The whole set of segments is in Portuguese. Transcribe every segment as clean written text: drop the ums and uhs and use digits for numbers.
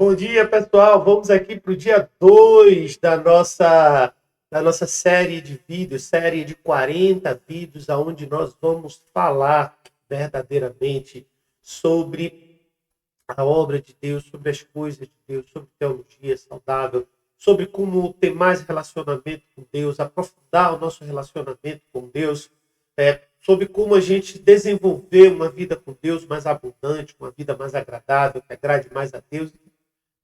Bom dia, pessoal. Vamos aqui para o dia 2 da nossa série de vídeos, série de 40 vídeos, onde nós vamos falar verdadeiramente sobre a obra de Deus, sobre as coisas de Deus, sobre teologia saudável, sobre como ter mais relacionamento com Deus, aprofundar o nosso relacionamento com Deus, sobre como a gente desenvolver uma vida com Deus mais abundante, uma vida mais agradável, que agrade mais a Deus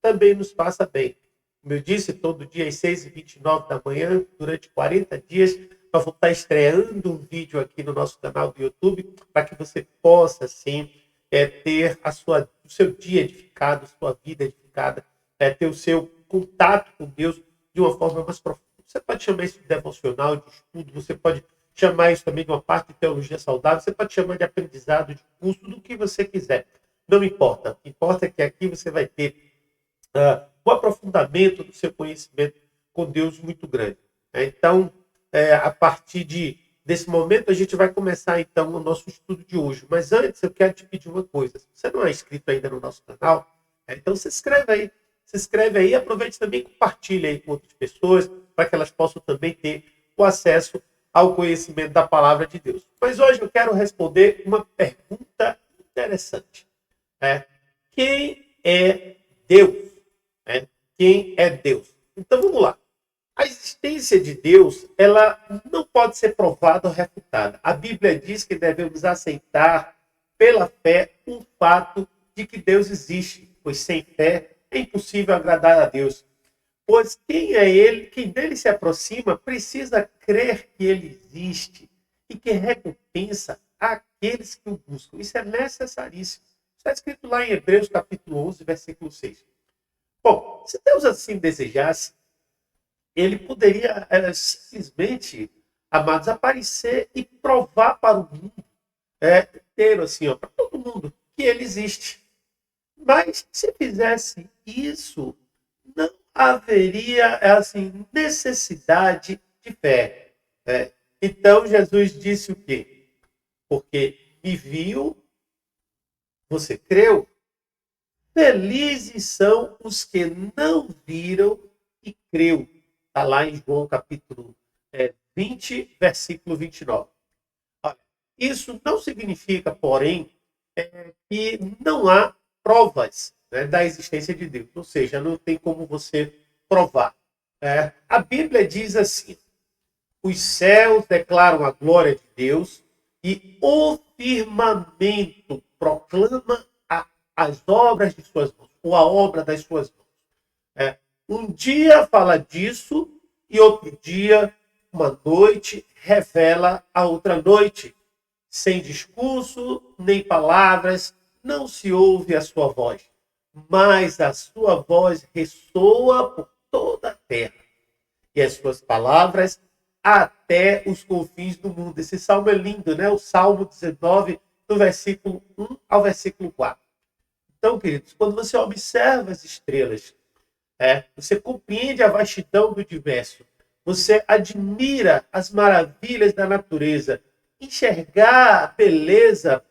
também nos faça bem. Como eu disse, todo dia às 6h29 da manhã, durante 40 dias, nós vamos estar estreando um vídeo aqui no nosso canal do YouTube, para que você possa, sim, ter o seu dia edificado, sua vida edificada, ter o seu contato com Deus de uma forma mais profunda. Você pode chamar isso de devocional, de estudo, você pode chamar isso também de uma parte de teologia saudável, você pode chamar de aprendizado, de curso, do que você quiser. Não importa. O que importa é que aqui você vai ter o aprofundamento do seu conhecimento com Deus muito grande. Então, a partir desse momento, a gente vai começar, então, o nosso estudo de hoje. Mas antes, eu quero te pedir uma coisa. Se você não é inscrito ainda no nosso canal, então se inscreve aí. Se inscreve aí, aproveite também e compartilhe aí com outras pessoas, para que elas possam também ter o acesso ao conhecimento da palavra de Deus. Mas hoje eu quero responder uma pergunta interessante. Quem é Deus? Quem é Deus? Então vamos lá. A existência de Deus, ela não pode ser provada ou refutada. A Bíblia diz que devemos aceitar pela fé o fato de que Deus existe, pois sem fé é impossível agradar a Deus. Pois quem é Ele, quem dele se aproxima, precisa crer que Ele existe e que recompensa aqueles que o buscam. Isso é necessaríssimo. Está escrito lá em Hebreus capítulo 11, versículo 6. Bom, se Deus assim desejasse, ele poderia simplesmente, amados, aparecer e provar para o mundo inteiro, assim, para todo mundo, que ele existe. Mas se fizesse isso, não haveria assim, necessidade de fé. Então Jesus disse o quê? Porque me viu, você creu? Felizes são os que não viram e creu. Está lá em João capítulo 20, versículo 29. Olha, isso não significa, porém, que não há provas, da existência de Deus. Ou seja, não tem como você provar. A Bíblia diz assim: os céus declaram a glória de Deus e o firmamento proclama as obras de suas mãos, ou a obra das suas mãos. Um dia fala disso e outro dia, uma noite, revela a outra noite. Sem discurso, nem palavras, não se ouve a sua voz, mas a sua voz ressoa por toda a terra e as suas palavras até os confins do mundo. Esse salmo é lindo, né? O Salmo 19, do versículo 1 ao versículo 4. Então, queridos, quando você observa as estrelas, você compreende a vastidão do universo, você admira as maravilhas da natureza, enxergar a beleza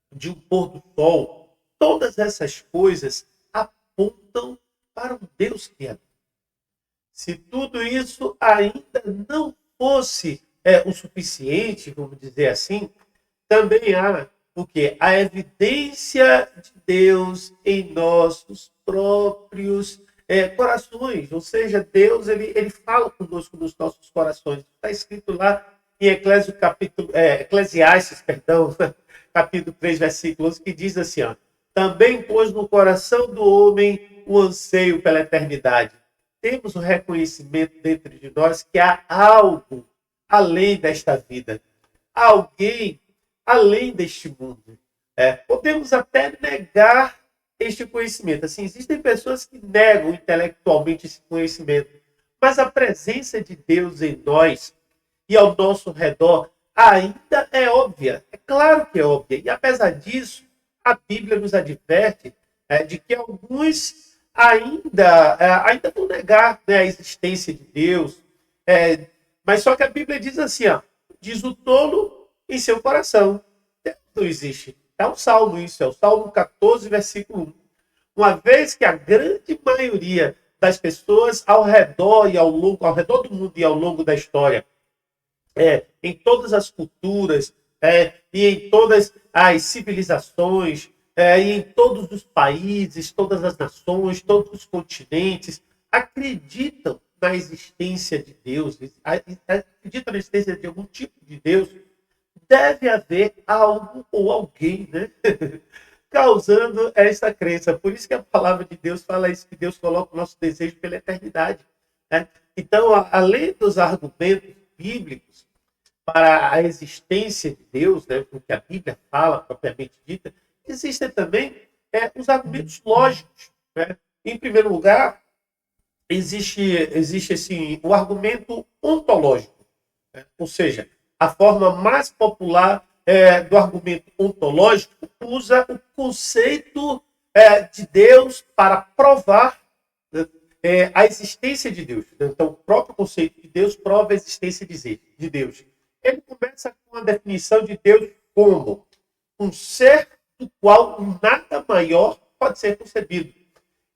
de um pôr do sol, todas essas coisas apontam para um Deus criador. Se tudo isso ainda não fosse o suficiente, vamos dizer assim, também há o quê? A evidência de Deus em nossos próprios corações. Ou seja, Deus ele fala conosco nos nossos corações. Está escrito lá em Eclesiastes, capítulo 3, versículo 11, que diz assim, também pôs no coração do homem o anseio pela eternidade. Temos o reconhecimento dentro de nós que há algo além desta vida. Alguém além deste mundo. Podemos até negar este conhecimento. Assim, existem pessoas que negam intelectualmente esse conhecimento, mas a presença de Deus em nós e ao nosso redor ainda é óbvia. É claro que é óbvia. E apesar disso, a Bíblia nos adverte de que alguns ainda vão negar, a existência de Deus. Mas só que a Bíblia diz assim, diz o tolo em seu coração. Deus não existe. É um salmo isso, é o Salmo 14, versículo 1. uma vez que a grande maioria das pessoas ao redor do mundo e ao longo da história, em todas as culturas, e em todas as civilizações, e em todos os países, todas as nações, todos os continentes, acreditam na existência de Deus, acreditam na existência de algum tipo de Deus, deve haver algo ou alguém, né? Causando essa crença. Por isso que a palavra de Deus fala isso, que Deus coloca o nosso desejo pela eternidade. Né? Então, além dos argumentos bíblicos para a existência de Deus, né, o que a Bíblia fala, propriamente dita, existem também os argumentos lógicos. Né? Em primeiro lugar, existe assim, o argumento ontológico, né? Ou seja, a forma mais popular do argumento ontológico usa o conceito de Deus para provar, né, a existência de Deus. Então, o próprio conceito de Deus prova a existência de Deus. Ele começa com a definição de Deus como um ser do qual nada maior pode ser concebido.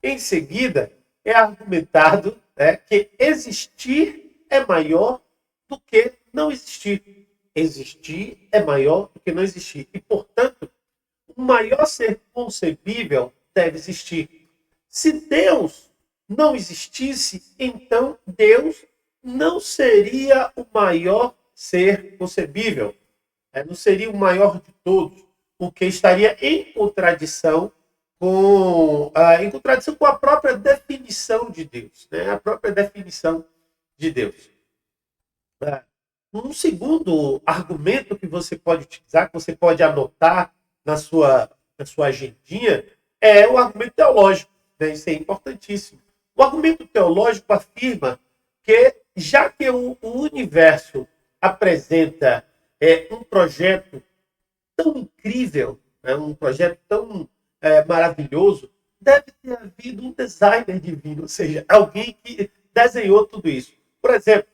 Em seguida, é argumentado que existir é maior do que não existir. Existir é maior do que não existir. E, portanto, o maior ser concebível deve existir. Se Deus não existisse, então Deus não seria o maior ser concebível. Não seria o maior de todos, o que estaria em contradição com a própria definição de Deus, né? A própria definição de Deus. Um segundo argumento que você pode utilizar, que você pode anotar na sua agendinha, é o argumento teológico. Né? Isso é importantíssimo. O argumento teológico afirma que, já que o universo apresenta um projeto tão incrível, né? Um projeto tão maravilhoso, deve ter havido um designer divino, ou seja, alguém que desenhou tudo isso. Por exemplo,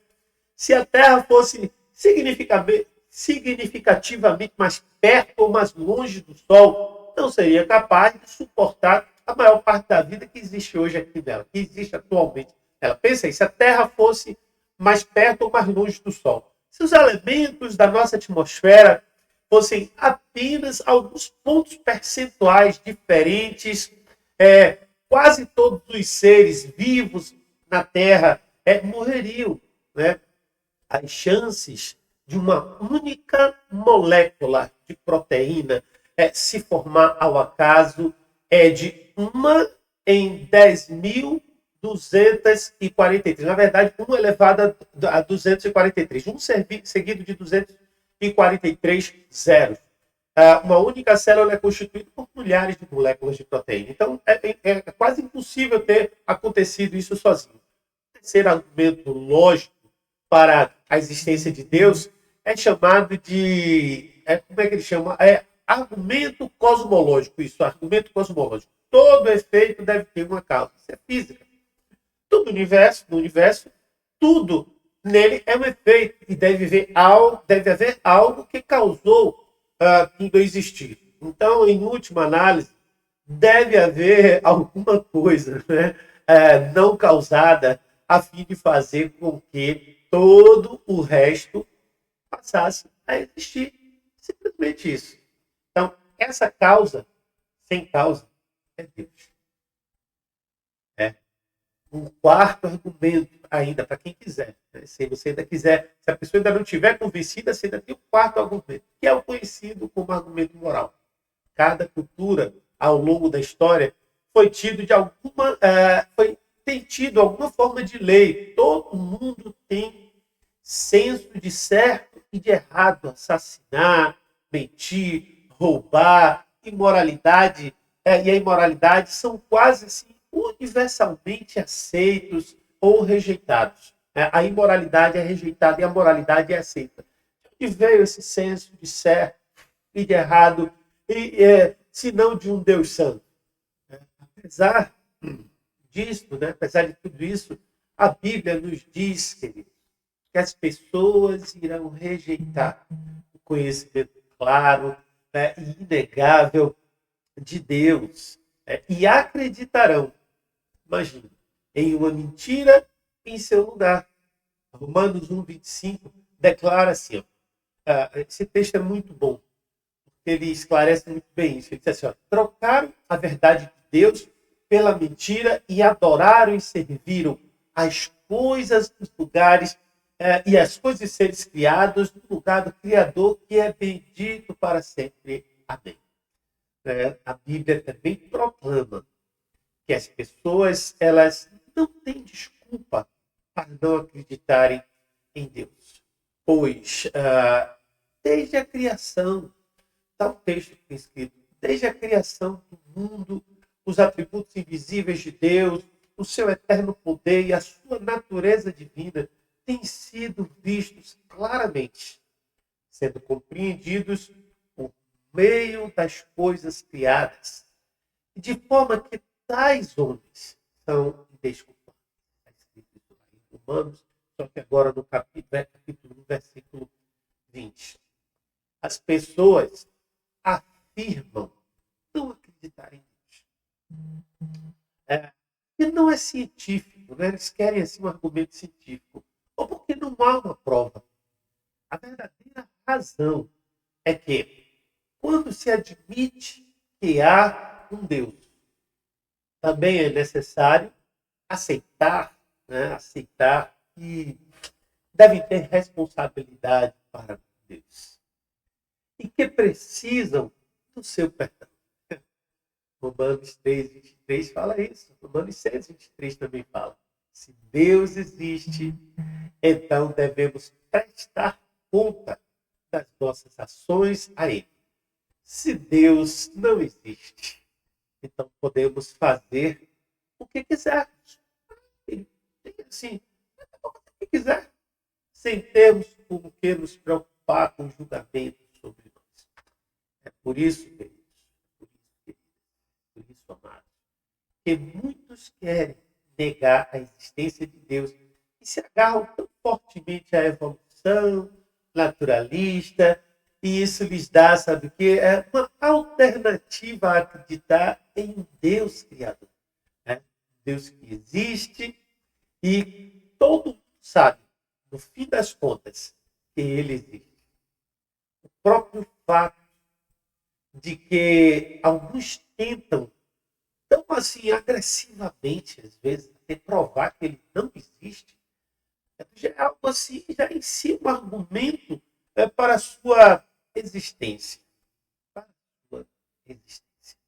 se a Terra fosse significativamente mais perto ou mais longe do Sol, não seria capaz de suportar a maior parte da vida que existe hoje aqui nela, que existe atualmente. Ela pensa aí, se a Terra fosse mais perto ou mais longe do Sol. Se os elementos da nossa atmosfera fossem apenas alguns pontos percentuais diferentes, quase todos os seres vivos na Terra morreriam. Né? As chances de uma única molécula de proteína se formar ao acaso é de 1 em 10.243. Na verdade, 1 elevado a 243. Um seguido de 243 zeros. Uma única célula é constituída por milhares de moléculas de proteína. Então, é quase impossível ter acontecido isso sozinho. O terceiro argumento lógico para a existência de Deus é chamado de... como é que ele chama? Argumento cosmológico. Isso, argumento cosmológico. Todo efeito deve ter uma causa. Isso é física. Todo no universo, tudo nele é um efeito. E deve haver algo que causou tudo existir. Então, em última análise, deve haver alguma coisa, né, não causada a fim de fazer com que todo o resto passasse a existir. Simplesmente isso. Então, essa causa, sem causa, é Deus. Um quarto argumento ainda, para quem quiser. Né? Se você ainda quiser, se a pessoa ainda não estiver convencida, você ainda tem um quarto argumento, que é o conhecido como argumento moral. Cada cultura, ao longo da história, tem tido alguma forma de lei. Todo mundo tem senso de certo e de errado. Assassinar, mentir, roubar, imoralidade. E a imoralidade são quase assim, universalmente aceitos ou rejeitados. A imoralidade é rejeitada e a moralidade é aceita. De onde veio esse senso de certo e de errado, se não de um Deus santo? Apesar disso, né, apesar de tudo isso, a Bíblia nos diz, queridos, que as pessoas irão rejeitar o conhecimento claro, e inegável de Deus. E acreditarão, imagina, em uma mentira em seu lugar. Romanos 1:25 declara assim, ó, esse texto é muito bom, porque ele esclarece muito bem isso. Ele diz assim, ó, trocaram a verdade de Deus pela mentira e adoraram e serviram as coisas dos lugares e as coisas e seres criados no lugar do Criador, que é bendito para sempre. Amém. A Bíblia também proclama que as pessoas elas não têm desculpa para não acreditarem em Deus. Pois, desde a criação, está o texto que é escrito, desde a criação do mundo, os atributos invisíveis de Deus, o seu eterno poder e a sua natureza divina têm sido vistos claramente, sendo compreendidos por meio das coisas criadas, de forma que tais homens são indesculpáveis. Está escrito isso lá em Romanos, só que agora no capítulo 1, versículo 20. As pessoas afirmam não acreditar em Deus. E não é científico, né? Eles querem assim, um argumento científico. Ou porque não há uma prova. A verdadeira razão é que, quando se admite que há um Deus, também é necessário aceitar, né? Aceitar que devem ter responsabilidade para Deus. E que precisam do seu perdão. Romanos 3:23 fala isso. Romanos 6:23 também fala. Se Deus existe, então devemos prestar conta das nossas ações a Ele. Se Deus não existe, então podemos fazer o que quisermos. Assim, o que quiser, sem termos com que nos preocupar com julgamento sobre nós. É por isso, queridos, por isso, amados, que muitos querem negar a existência de Deus e se agarram tão fortemente à evolução naturalista, e isso lhes dá, sabe o quê? É uma alternativa a acreditar em um Deus criador. Né? Deus que existe e todo mundo sabe, no fim das contas, que ele existe. O próprio fato de que alguns tentam tão assim agressivamente, às vezes, até provar que ele não existe, já é algo assim, já em si um argumento para a sua existência. Para a sua existência.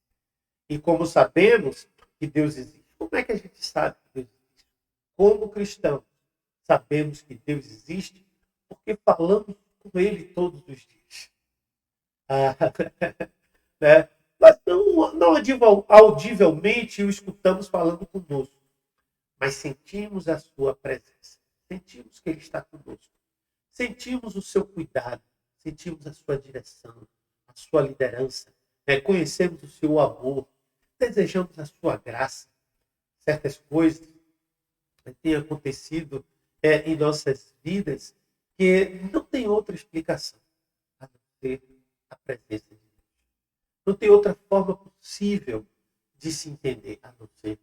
E como sabemos que Deus existe, como é que a gente sabe que Deus existe? Como cristãos, sabemos que Deus existe porque falamos com Ele todos os dias. Né? Mas não audivelmente o escutamos falando conosco, mas sentimos a sua presença, sentimos que Ele está conosco, sentimos o seu cuidado, sentimos a sua direção, a sua liderança, né? Conhecemos o seu amor, desejamos a sua graça. Certas coisas têm acontecido em nossas vidas que não tem outra explicação a não ser a presença de Deus. Não tem outra forma possível de se entender a não ser o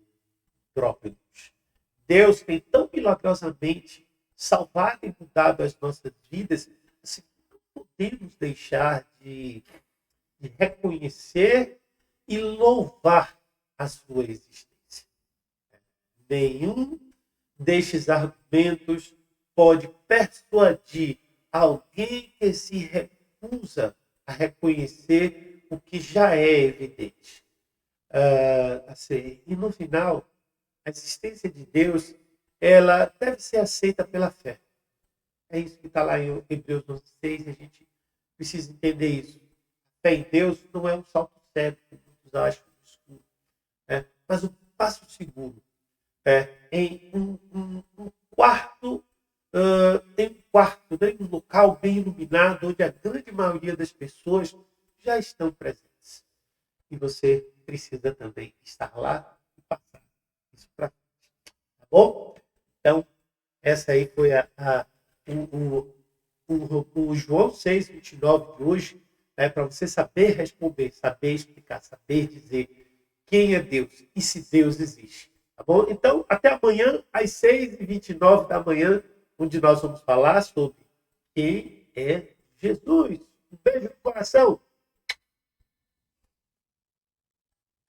próprio Deus. Deus tem tão milagrosamente salvado e mudado as nossas vidas, assim, não podemos deixar de reconhecer e louvar a sua existência. Nenhum destes argumentos pode persuadir alguém que se recusa a reconhecer o que já é evidente. E no final, a existência de Deus, ela deve ser aceita pela fé. É isso que está lá em Hebreus 11:6, e a gente precisa entender isso. A fé em Deus não é um salto cego, como muitos acham, escuro, mas um passo seguro. Em um quarto, em um local bem iluminado, onde a grande maioria das pessoas já estão presentes. E você precisa também estar lá e passar isso para frente. Tá bom? Então, essa aí foi o João 6:29 de hoje, para você saber responder, saber explicar, saber dizer quem é Deus e se Deus existe. Tá bom? Então, até amanhã, às 6h29 da manhã, onde nós vamos falar sobre quem é Jesus. Um beijo no coração.